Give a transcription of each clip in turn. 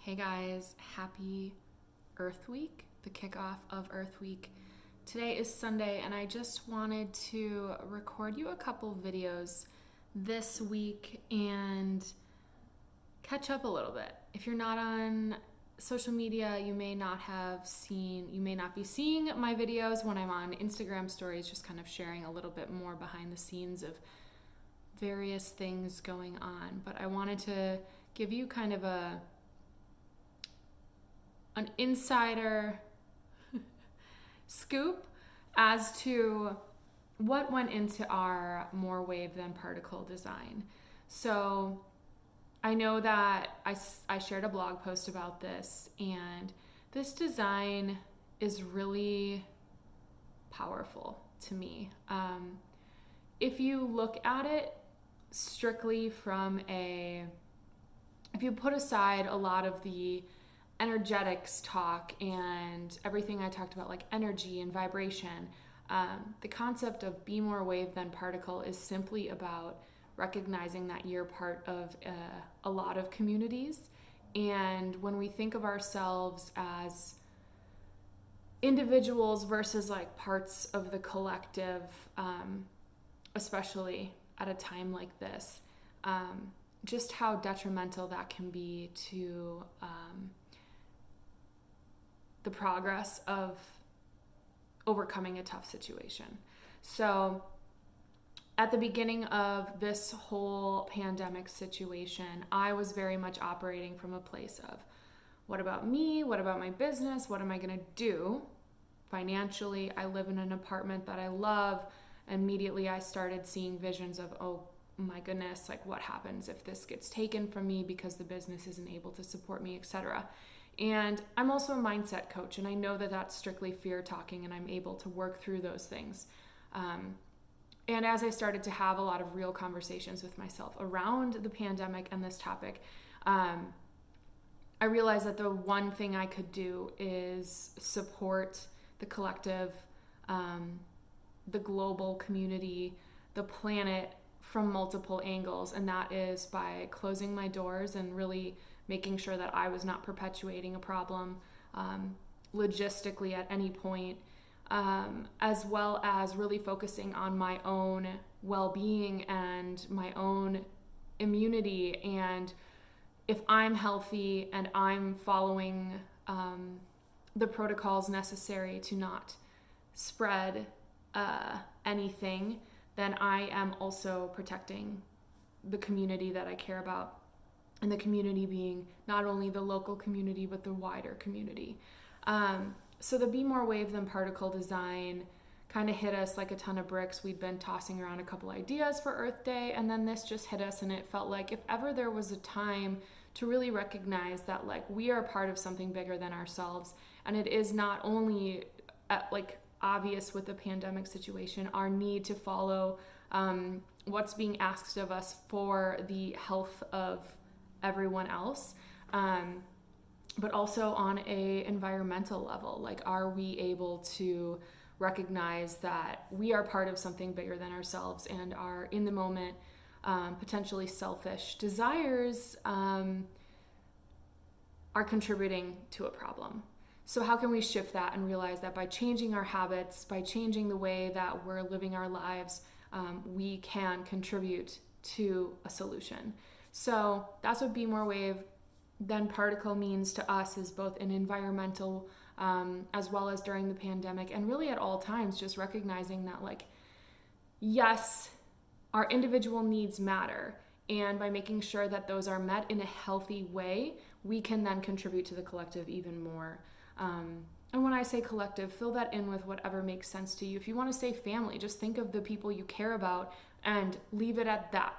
Hey guys, happy Earth Week, the kickoff of Earth Week. Today is Sunday and I just wanted to record you a couple videos this week and catch up a little bit. If you're not on social media, you may not be seeing my videos when I'm on Instagram stories, just kind of sharing a little bit more behind the scenes of various things going on. But I wanted to give you kind of an insider scoop as to what went into our more wave than particle design. So I know that I shared a blog post about this, and this design is really powerful to me. If you look at it strictly if you put aside a lot of the energetics talk and everything I talked about, like energy and vibration, the concept of be more wave than particle is simply about recognizing that you're part of a lot of communities. And when we think of ourselves as individuals versus like parts of the collective, especially at a time like this, just how detrimental that can be to the progress of overcoming a tough situation. So at the beginning of this whole pandemic situation, I was very much operating from a place of, what about me? What about my business? What am I going to do financially? I live in an apartment that I love. Immediately I started seeing visions of, oh my goodness, like what happens if this gets taken from me because the business isn't able to support me, etc. And I'm also a mindset coach, and I know that that's strictly fear talking, and I'm able to work through those things. And as I started to have a lot of real conversations with myself around the pandemic and this topic, I realized that the one thing I could do is support the collective, the global community, the planet from multiple angles, and that is by closing my doors and really making sure that I was not perpetuating a problem logistically at any point, as well as really focusing on my own well-being and my own immunity. And if I'm healthy and I'm following the protocols necessary to not spread anything, then I am also protecting the community that I care about. And the community being not only the local community, but the wider community. So the be more wave than particle design kind of hit us like a ton of bricks. We'd been tossing around a couple ideas for Earth Day, and then this just hit us, and it felt like if ever there was a time to really recognize that like we are part of something bigger than ourselves, and it is not only like obvious with the pandemic situation, our need to follow what's being asked of us for the health of everyone else, but also on a environmental level. Like, are we able to recognize that we are part of something bigger than ourselves, and our in the moment potentially selfish desires are contributing to a problem? So how can we shift that and realize that by changing our habits, by changing the way that we're living our lives, we can contribute to a solution? So that's what be more wave than particle means to us, is both an environmental as well as during the pandemic, and really at all times, just recognizing that like, yes, our individual needs matter. And by making sure that those are met in a healthy way, we can then contribute to the collective even more. And when I say collective, fill that in with whatever makes sense to you. If you want to say family, just think of the people you care about and leave it at that.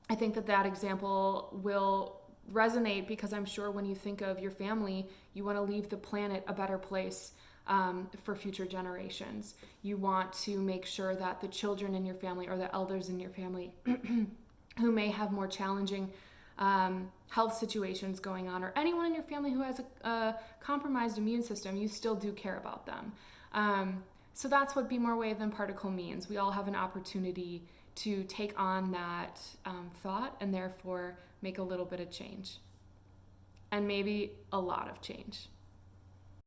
I think that example will resonate because I'm sure when you think of your family, you want to leave the planet a better place for future generations. You want to make sure that the children in your family or the elders in your family who may have more challenging health situations going on, or anyone in your family who has a compromised immune system, you still do care about them. So that's what be more wave than particle means. We all have an opportunity to take on that thought and therefore make a little bit of change. and maybe a lot of change.